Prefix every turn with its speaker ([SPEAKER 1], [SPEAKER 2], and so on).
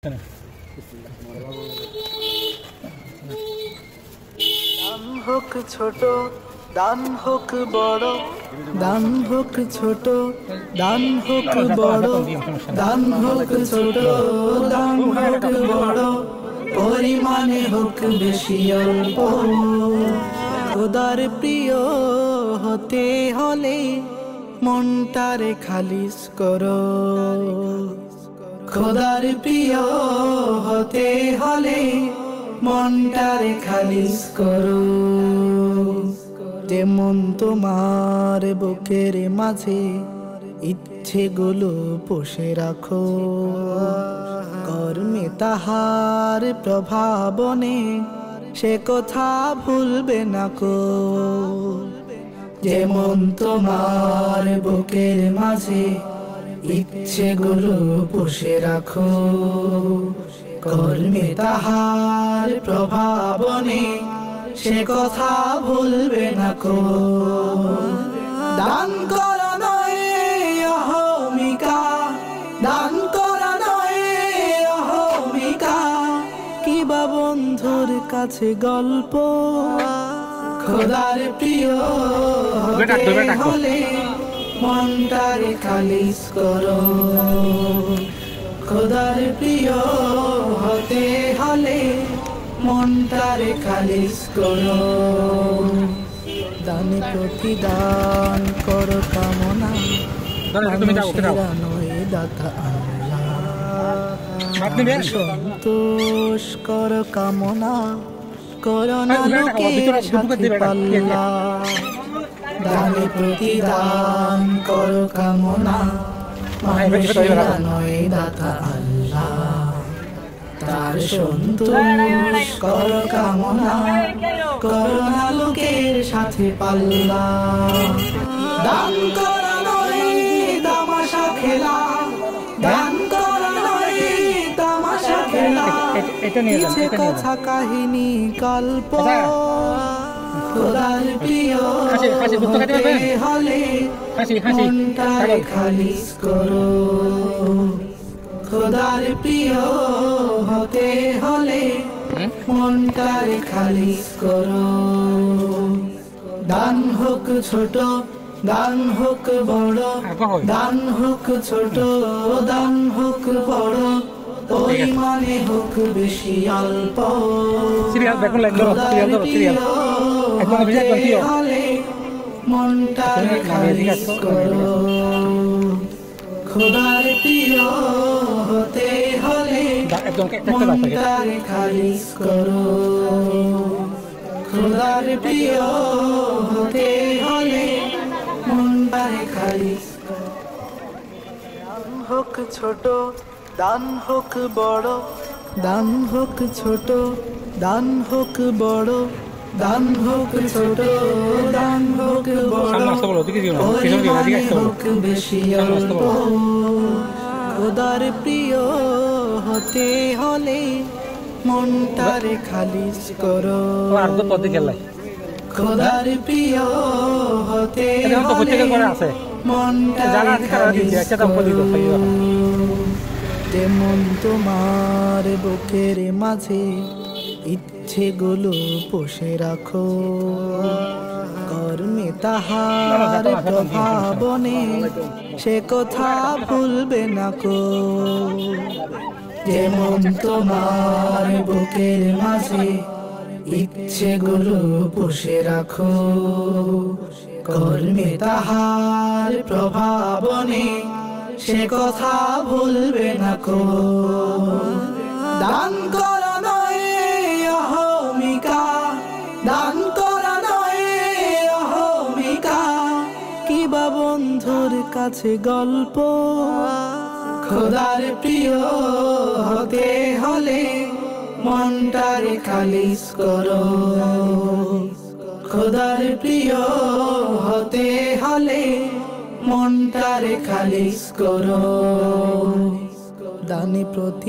[SPEAKER 1] দান হোক ছোট দান হোক বড়, দান হোক ছোট দান হোক বড়, দান হোক ছোট দান হোক বড়, পরিমাণে হোক বেশি অল্প। খোদার প্রিয় হতে হলে মনটারে খালিস করো। খোদার প্রিয় হতে হলে মনটারে খালিস করো। যেমন তোমার বুকের মাঝে ইচ্ছেগুলো পোষে রাখো, কর্মে তাহার প্রভাবনে সে কথা ভুলবে না কো। যেমন তোমার বুকের মাঝে ইচ্ছেগুলো পুষে রাখো, কর্মে তাহার প্রভাবনে সে কথা ভুলবে না কো। দান করা নয় অহমিকা, দান করা নয় অহমিকা, কিবা বন্ধুর কাছে গল্প। খোদার প্রিয় হলে মনটারে খালিস করো। খোদার প্রিয় হতে হলে মনটারে খালিস করো। দানে প্রতিদান করো কামনা, নয় দাতা আল্লাহ। সন্তোষ করো কামনা, করো না লোকের সাথে পাল্লা। দানে প্রতিদান করো কামনা, মানুষেরা নয় দাতা আল্লাহ। তার সন্তোষ করো কামনা, করো না লোকের সাথে পাল্লা। দান করা নয় তামাশা খেলা, দান করা নয় তামাশা খেলা, কিছু কথা কাহিনী গল্প। খোদার প্রিয় হতে হলে মনটারে খালিস করো। খোদার প্রিয় হতে হলে মনটারে খালিস করো। দান হোক ছোট দান হোক বড়, দান হোক ছোট দান হোক বড়, পরিমাণে হোক বেশি অল্প। খোদার প্রিয় হতে হলে মনটারে খালিস করো। খোদার প্রিয় হতে হলে মনটারে খালিস করো। খোদার প্রিয় হতে হলে মনটারে খালিস করো। দান হোক ছোট দান হোক বড়, দান হোক ছোট দান হোক বড়, দান হোক ছোট দান হোক বড়, পরিমাণে হোক বেশি অল্প। খোদার প্রিয় হতে হলে মনটারে খালিস করো। খোদার প্রিয় হতে হলে মনটারে খালিস করো। যেমন তোমার বুকের মাঝে ইচ্ছেগুলো পোষে রাখো, কর্মে তাহার প্রভাবনে সে কথা ভুলবে না কো। যেমন তোমার বুকের মাঝে ইচ্ছেগুলো পোষে রাখো, কর্মে তাহার প্রভাবনে সে কথা ভুলবে না কো। দান করা নয় অহমিকা, দান করা নয় অহমিকা, কিবা বন্ধুর কাছে গল্প। খোদার প্রিয় হতে হলে মনটারে খালিস করো। খোদার প্রিয় হতে হলে মনটারে খালিস করো। দানে প্রতি